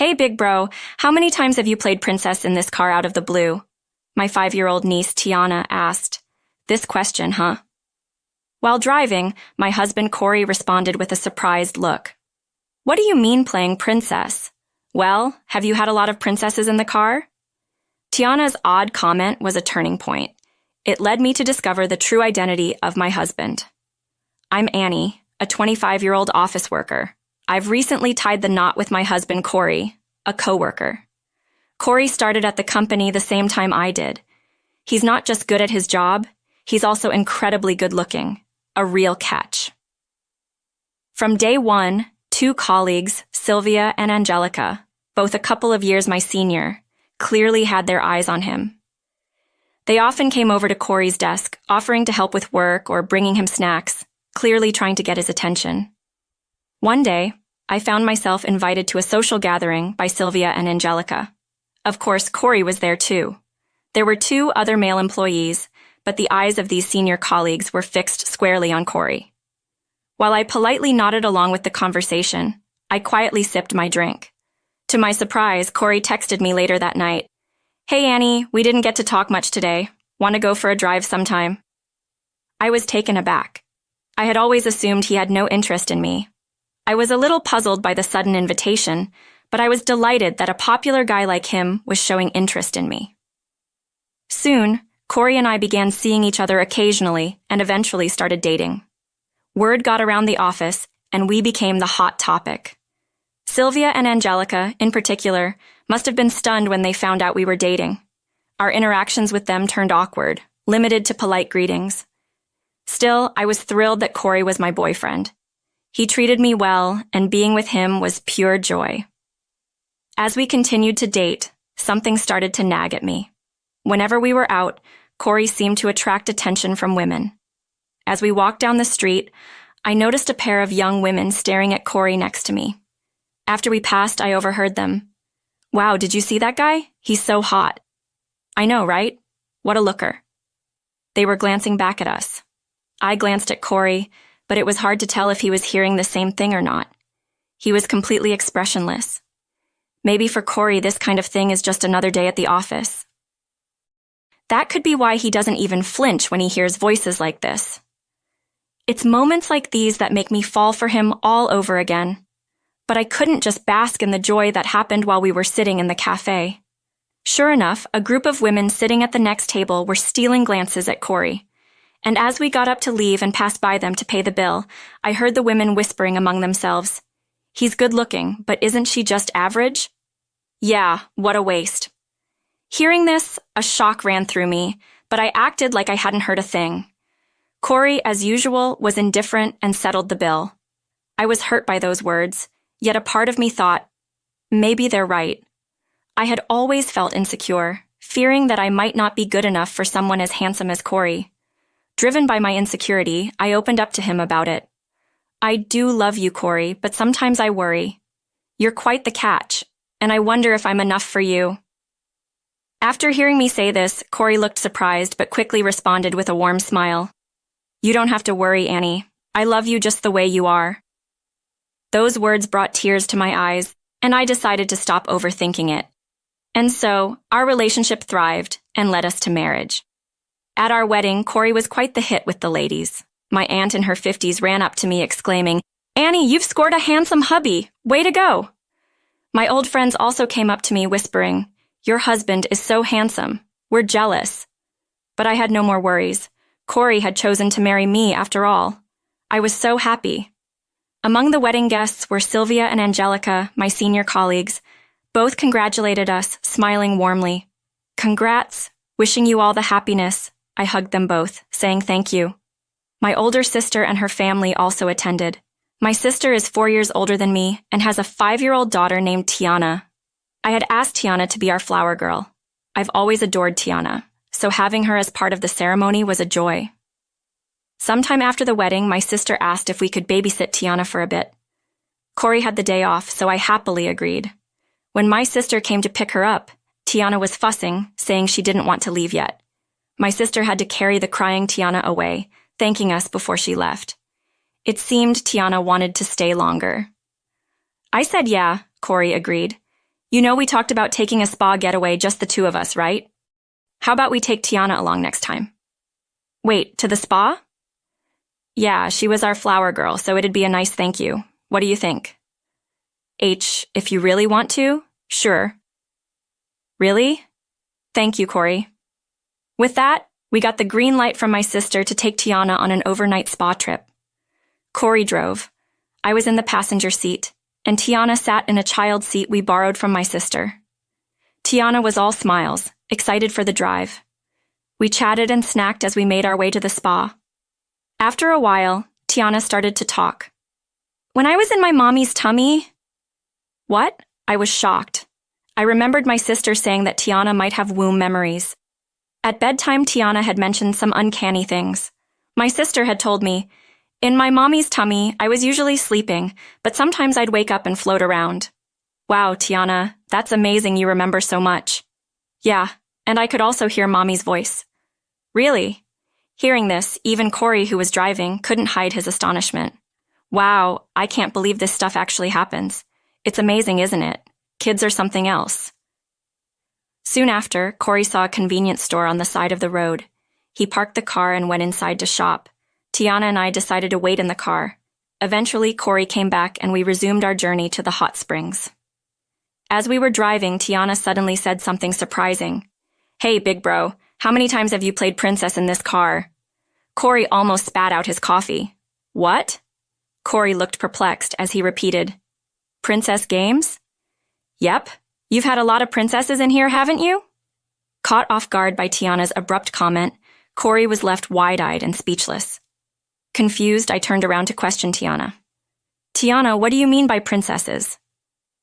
Hey, big bro, how many times have you played princess in this car out of the blue? My 5-year-old niece, Tiana, asked. This question, huh? While driving, my husband Corey responded with a surprised look. What do you mean playing princess? Well, have you had a lot of princesses in the car? Tiana's odd comment was a turning point. It led me to discover the true identity of my husband. I'm Annie, a 25-year-old office worker. I've recently tied the knot with my husband Corey, a coworker. Corey started at the company the same time I did. He's not just good at his job, he's also incredibly good-looking. A real catch. From day one, 2 colleagues, Sylvia and Angelica, both a couple of years my senior, clearly had their eyes on him. They often came over to Corey's desk, offering to help with work or bringing him snacks, clearly trying to get his attention. One day, I found myself invited to a social gathering by Sylvia and Angelica. Of course, Corey was there too. There were 2 other male employees, but the eyes of these senior colleagues were fixed squarely on Corey. While I politely nodded along with the conversation, I quietly sipped my drink. To my surprise, Corey texted me later that night. Hey Annie, we didn't get to talk much today. Want to go for a drive sometime? I was taken aback. I had always assumed he had no interest in me. I was a little puzzled by the sudden invitation, but I was delighted that a popular guy like him was showing interest in me. Soon, Corey and I began seeing each other occasionally and eventually started dating. Word got around the office, and we became the hot topic. Sylvia and Angelica, in particular, must have been stunned when they found out we were dating. Our interactions with them turned awkward, limited to polite greetings. Still, I was thrilled that Corey was my boyfriend. He treated me well, and being with him was pure joy. As we continued to date, something started to nag at me. Whenever we were out, Corey seemed to attract attention from women. As we walked down the street, I noticed a pair of young women staring at Corey next to me. After we passed, I overheard them. Wow, did you see that guy? He's so hot. I know, right? What a looker. They were glancing back at us. I glanced at Corey, but it was hard to tell if he was hearing the same thing or not. He was completely expressionless. Maybe for Corey, this kind of thing is just another day at the office. That could be why he doesn't even flinch when he hears voices like this. It's moments like these that make me fall for him all over again. But I couldn't just bask in the joy that happened while we were sitting in the cafe. Sure enough, a group of women sitting at the next table were stealing glances at Corey. And as we got up to leave and passed by them to pay the bill, I heard the women whispering among themselves, He's good looking, but isn't she just average? Yeah, what a waste. Hearing this, a shock ran through me, but I acted like I hadn't heard a thing. Corey, as usual, was indifferent and settled the bill. I was hurt by those words, yet a part of me thought, maybe they're right. I had always felt insecure, fearing that I might not be good enough for someone as handsome as Corey. Driven by my insecurity, I opened up to him about it. I do love you, Corey, but sometimes I worry. You're quite the catch, and I wonder if I'm enough for you. After hearing me say this, Corey looked surprised but quickly responded with a warm smile. You don't have to worry, Annie. I love you just the way you are. Those words brought tears to my eyes, and I decided to stop overthinking it. And so, our relationship thrived and led us to marriage. At our wedding, Corey was quite the hit with the ladies. My aunt in her 50s ran up to me exclaiming, Annie, you've scored a handsome hubby. Way to go. My old friends also came up to me whispering, Your husband is so handsome. We're jealous. But I had no more worries. Corey had chosen to marry me after all. I was so happy. Among the wedding guests were Sylvia and Angelica, my senior colleagues. Both congratulated us, smiling warmly. Congrats. Wishing you all the happiness. I hugged them both, saying thank you. My older sister and her family also attended. My sister is 4 years older than me and has a 5-year-old daughter named Tiana. I had asked Tiana to be our flower girl. I've always adored Tiana, so having her as part of the ceremony was a joy. Sometime after the wedding, my sister asked if we could babysit Tiana for a bit. Corey had the day off, so I happily agreed. When my sister came to pick her up, Tiana was fussing, saying she didn't want to leave yet. My sister had to carry the crying Tiana away, thanking us before she left. It seemed Tiana wanted to stay longer. I said yeah, Corey agreed. You know we talked about taking a spa getaway, just the two of us, right? How about we take Tiana along next time? Wait, to the spa? Yeah, she was our flower girl, so it'd be a nice thank you. What do you think? If you really want to, sure. Really? Thank you, Corey. With that, we got the green light from my sister to take Tiana on an overnight spa trip. Corey drove. I was in the passenger seat, and Tiana sat in a child seat we borrowed from my sister. Tiana was all smiles, excited for the drive. We chatted and snacked as we made our way to the spa. After a while, Tiana started to talk. When I was in my mommy's tummy... What? I was shocked. I remembered my sister saying that Tiana might have womb memories. At bedtime, Tiana had mentioned some uncanny things. My sister had told me, in my mommy's tummy, I was usually sleeping, but sometimes I'd wake up and float around. Wow, Tiana, that's amazing you remember so much. Yeah, and I could also hear mommy's voice. Really? Hearing this, even Corey, who was driving, couldn't hide his astonishment. Wow, I can't believe this stuff actually happens. It's amazing, isn't it? Kids are something else. Soon after, Corey saw a convenience store on the side of the road. He parked the car and went inside to shop. Tiana and I decided to wait in the car. Eventually, Corey came back and we resumed our journey to the hot springs. As we were driving, Tiana suddenly said something surprising. Hey, big bro, how many times have you played princess in this car? Corey almost spat out his coffee. What? Corey looked perplexed as he repeated, Princess games? Yep. You've had a lot of princesses in here, haven't you? Caught off guard by Tiana's abrupt comment, Corey was left wide-eyed and speechless. Confused, I turned around to question Tiana. Tiana, what do you mean by princesses?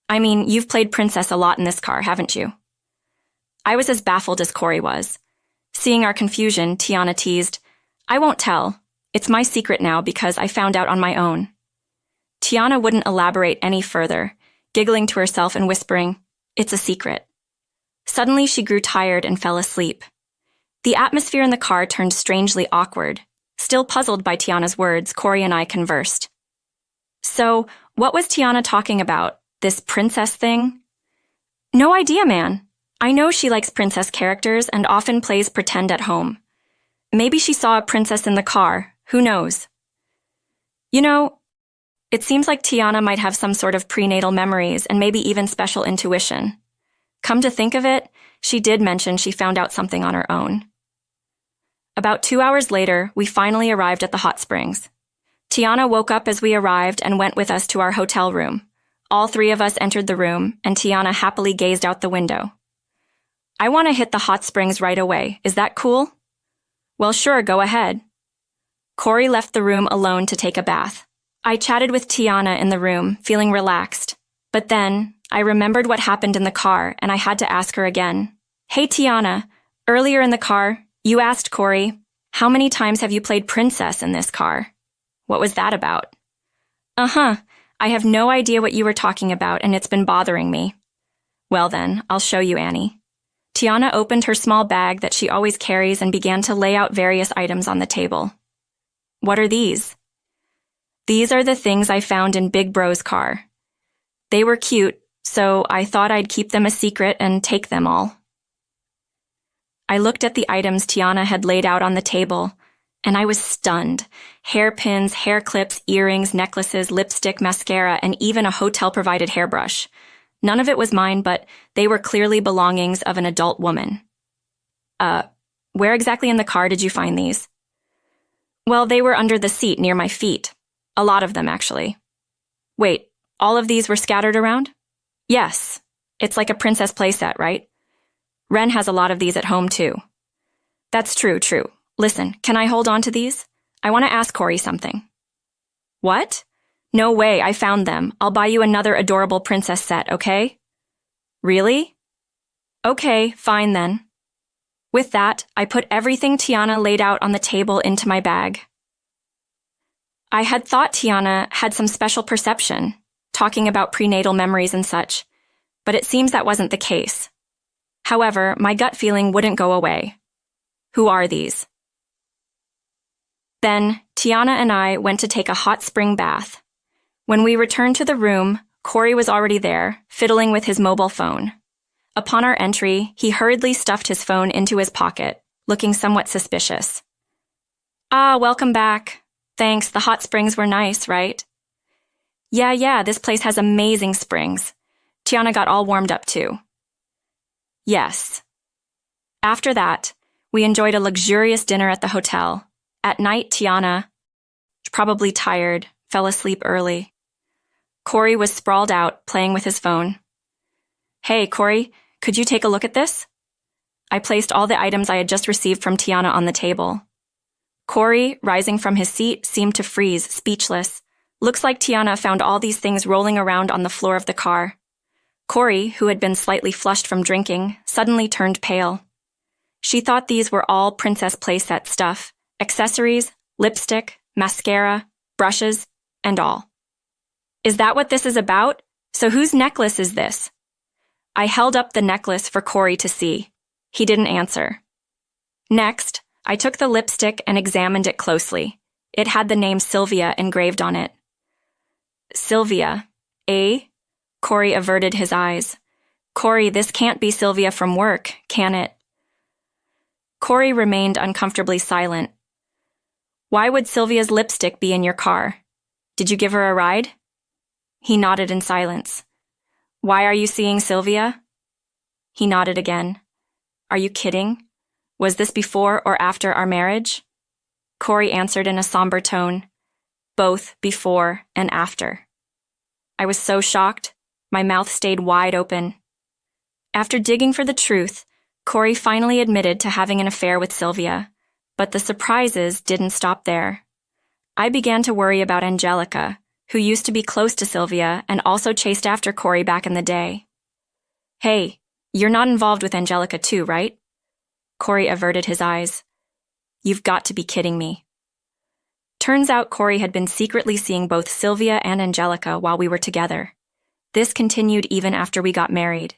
I mean, you've played princess a lot in this car, haven't you? I was as baffled as Corey was. Seeing our confusion, Tiana teased, I won't tell. It's my secret now because I found out on my own. Tiana wouldn't elaborate any further, giggling to herself and whispering, It's a secret. Suddenly she grew tired and fell asleep. The atmosphere in the car turned strangely awkward. Still puzzled by Tiana's words, Corey and I conversed. So, what was Tiana talking about? This princess thing? No idea, man. I know she likes princess characters and often plays pretend at home. Maybe she saw a princess in the car. Who knows? You know, it seems like Tiana might have some sort of prenatal memories and maybe even special intuition. Come to think of it, she did mention she found out something on her own. About 2 hours later, we finally arrived at the hot springs. Tiana woke up as we arrived and went with us to our hotel room. All three of us entered the room, and Tiana happily gazed out the window. I want to hit the hot springs right away. Is that cool? Well, sure, go ahead. Corey left the room alone to take a bath. I chatted with Tiana in the room, feeling relaxed. But then, I remembered what happened in the car, and I had to ask her again. Hey, Tiana, earlier in the car, you asked Corey, how many times have you played princess in this car? What was that about? I have no idea what you were talking about, and it's been bothering me. Well then, I'll show you, Annie. Tiana opened her small bag that she always carries and began to lay out various items on the table. What are these? These are the things I found in Big Bro's car. They were cute, so I thought I'd keep them a secret and take them all. I looked at the items Tiana had laid out on the table, and I was stunned. Hairpins, hair clips, earrings, necklaces, lipstick, mascara, and even a hotel-provided hairbrush. None of it was mine, but they were clearly belongings of an adult woman. Where exactly in the car did you find these? Well, they were under the seat near my feet. A lot of them, actually. Wait, all of these were scattered around? Yes. It's like a princess playset, right? Ren has a lot of these at home, too. That's true. Listen, can I hold on to these? I want to ask Corey something. What? No way, I found them. I'll buy you another adorable princess set, okay? Really? Okay, fine then. With that, I put everything Tiana laid out on the table into my bag. I had thought Tiana had some special perception, talking about prenatal memories and such, but it seems that wasn't the case. However, my gut feeling wouldn't go away. Who are these? Then, Tiana and I went to take a hot spring bath. When we returned to the room, Corey was already there, fiddling with his mobile phone. Upon our entry, he hurriedly stuffed his phone into his pocket, looking somewhat suspicious. "Ah, welcome back. Thanks, the hot springs were nice, right?" Yeah, this place has amazing springs. Tiana got all warmed up too. Yes. After that, we enjoyed a luxurious dinner at the hotel. At night, Tiana, probably tired, fell asleep early. Corey was sprawled out, playing with his phone. "Hey, Corey, could you take a look at this?" I placed all the items I had just received from Tiana on the table. Corey, rising from his seat, seemed to freeze, speechless. Looks like Tiana found all these things rolling around on the floor of the car. Corey, who had been slightly flushed from drinking, suddenly turned pale. She thought these were all princess playset stuff, accessories, lipstick, mascara, brushes, and all. "Is that what this is about? So whose necklace is this?" I held up the necklace for Corey to see. He didn't answer. Next, I took the lipstick and examined it closely. It had the name Sylvia engraved on it. "Sylvia, eh?" Corey averted his eyes. "Corey, this can't be Sylvia from work, can it?" Corey remained uncomfortably silent. "Why would Sylvia's lipstick be in your car? Did you give her a ride?" He nodded in silence. "Why are you seeing Sylvia?" He nodded again. "Are you kidding? Was this before or after our marriage?" Corey answered in a somber tone. "Both before and after." I was so shocked, my mouth stayed wide open. After digging for the truth, Corey finally admitted to having an affair with Sylvia, but the surprises didn't stop there. I began to worry about Angelica, who used to be close to Sylvia and also chased after Corey back in the day. "Hey, you're not involved with Angelica too, right?" Corey averted his eyes. "You've got to be kidding me." Turns out Corey had been secretly seeing both Sylvia and Angelica while we were together. This continued even after we got married.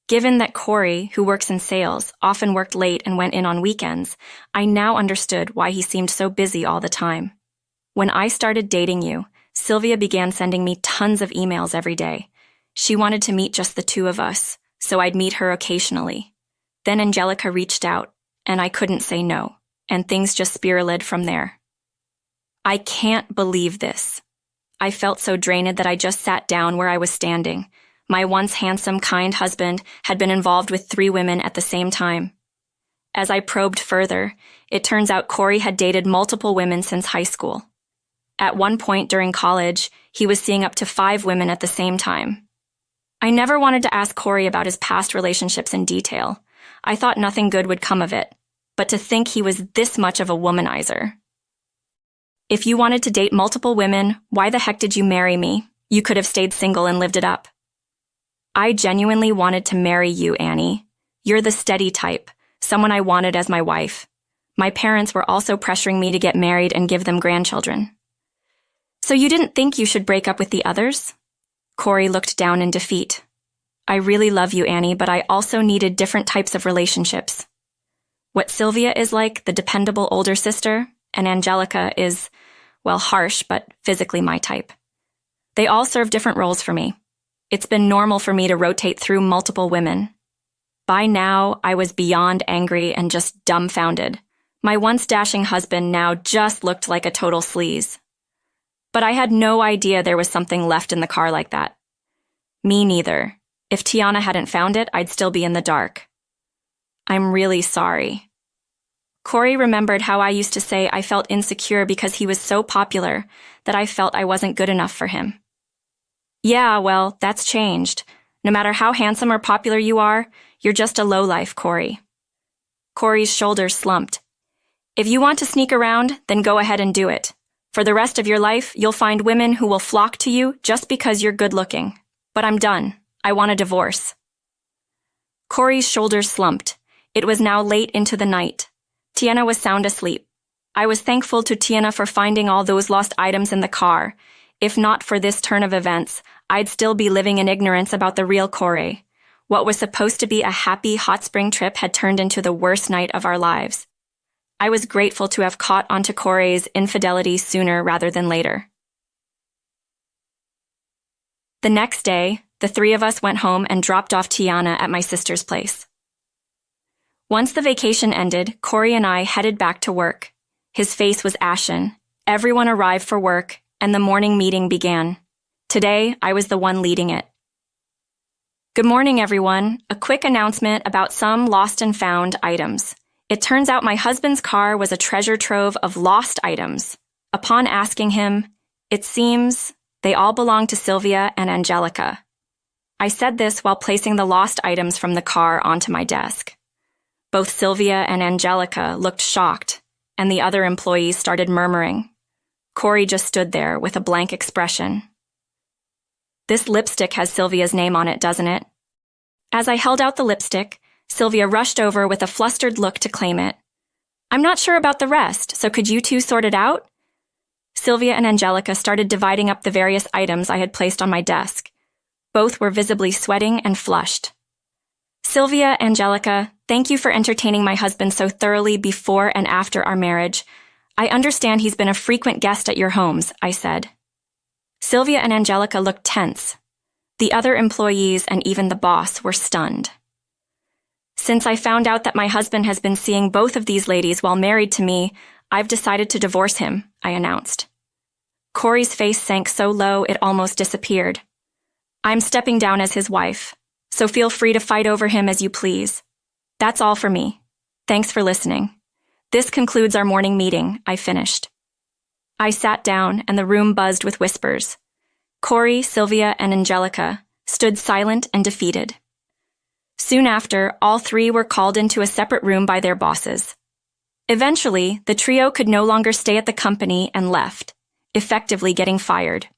Given that Corey, who works in sales, often worked late and went in on weekends, I now understood why he seemed so busy all the time. When I started dating you, Sylvia began sending me tons of emails every day. She wanted to meet just the two of us, so I'd meet her occasionally. Then Angelica reached out, and I couldn't say no, and things just spiraled from there. I can't believe this. I felt so drained that I just sat down where I was standing. My once handsome, kind husband had been involved with 3 women at the same time. As I probed further, it turns out Corey had dated multiple women since high school. At one point during college, he was seeing up to 5 women at the same time. I never wanted to ask Corey about his past relationships in detail. I thought nothing good would come of it, but to think he was this much of a womanizer. If you wanted to date multiple women, why the heck did you marry me? You could have stayed single and lived it up. I genuinely wanted to marry you, Annie. You're the steady type, someone I wanted as my wife. My parents were also pressuring me to get married and give them grandchildren. So you didn't think you should break up with the others? Corey looked down in defeat. I really love you, Annie, but I also needed different types of relationships. What Sylvia is like, the dependable older sister, and Angelica is, well, harsh, but physically my type. They all serve different roles for me. It's been normal for me to rotate through multiple women. By now, I was beyond angry and just dumbfounded. My once dashing husband now just looked like a total sleaze. But I had no idea there was something left in the car like that. Me neither. If Tiana hadn't found it, I'd still be in the dark. I'm really sorry. Corey remembered how I used to say I felt insecure because he was so popular that I felt I wasn't good enough for him. Yeah, well, that's changed. No matter how handsome or popular you are, you're just a lowlife, Corey. Corey's shoulders slumped. If you want to sneak around, then go ahead and do it. For the rest of your life, you'll find women who will flock to you just because you're good-looking. But I'm done. I want a divorce. Corey's shoulders slumped. It was now late into the night. Tiana was sound asleep. I was thankful to Tiana for finding all those lost items in the car. If not for this turn of events, I'd still be living in ignorance about the real Corey. What was supposed to be a happy hot spring trip had turned into the worst night of our lives. I was grateful to have caught onto Corey's infidelity sooner rather than later. The next day, the three of us went home and dropped off Tiana at my sister's place. Once the vacation ended, Corey and I headed back to work. His face was ashen. Everyone arrived for work, and the morning meeting began. Today, I was the one leading it. Good morning, everyone. A quick announcement about some lost and found items. It turns out my husband's car was a treasure trove of lost items. Upon asking him, it seems they all belong to Sylvia and Angelica. I said this while placing the lost items from the car onto my desk. Both Sylvia and Angelica looked shocked, and the other employees started murmuring. Corey just stood there with a blank expression. This lipstick has Sylvia's name on it, doesn't it? As I held out the lipstick, Sylvia rushed over with a flustered look to claim it. I'm not sure about the rest, so could you two sort it out? Sylvia and Angelica started dividing up the various items I had placed on my desk. Both were visibly sweating and flushed. Sylvia, Angelica, thank you for entertaining my husband so thoroughly before and after our marriage. I understand he's been a frequent guest at your homes, I said. Sylvia and Angelica looked tense. The other employees and even the boss were stunned. Since I found out that my husband has been seeing both of these ladies while married to me, I've decided to divorce him, I announced. Corey's face sank so low it almost disappeared. I'm stepping down as his wife, so feel free to fight over him as you please. That's all for me. Thanks for listening. This concludes our morning meeting, I finished. I sat down and the room buzzed with whispers. Corey, Sylvia, and Angelica stood silent and defeated. Soon after, all three were called into a separate room by their bosses. Eventually, the trio could no longer stay at the company and left, effectively getting fired.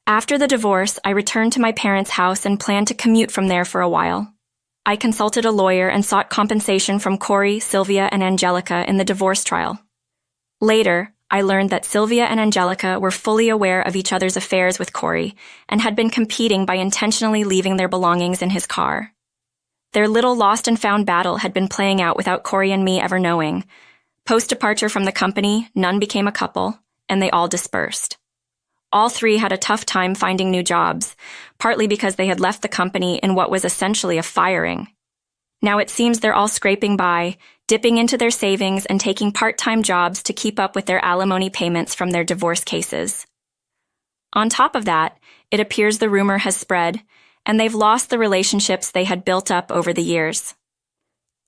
After the divorce, I returned to my parents' house and planned to commute from there for a while. I consulted a lawyer and sought compensation from Corey, Sylvia, and Angelica in the divorce trial. Later, I learned that Sylvia and Angelica were fully aware of each other's affairs with Corey and had been competing by intentionally leaving their belongings in his car. Their little lost and found battle had been playing out without Corey and me ever knowing. Post-departure from the company, none became a couple, and they all dispersed. All three had a tough time finding new jobs, partly because they had left the company in what was essentially a firing. Now it seems they're all scraping by, dipping into their savings and taking part-time jobs to keep up with their alimony payments from their divorce cases. On top of that, it appears the rumor has spread, and they've lost the relationships they had built up over the years.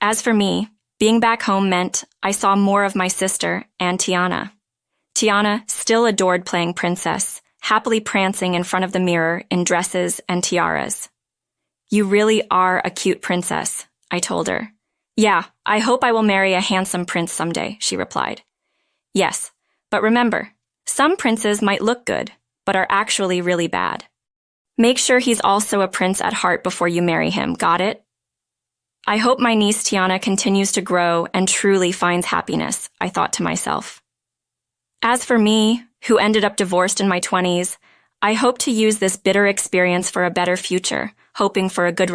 As for me, being back home meant I saw more of my sister and Tiana. Tiana still adored playing princess, happily prancing in front of the mirror in dresses and tiaras. You really are a cute princess, I told her. Yeah, I hope I will marry a handsome prince someday, she replied. Yes, but remember, some princes might look good, but are actually really bad. Make sure he's also a prince at heart before you marry him, got it? I hope my niece Tiana continues to grow and truly finds happiness, I thought to myself. As for me, who ended up divorced in my 20s, I hope to use this bitter experience for a better future, hoping for a good relationship.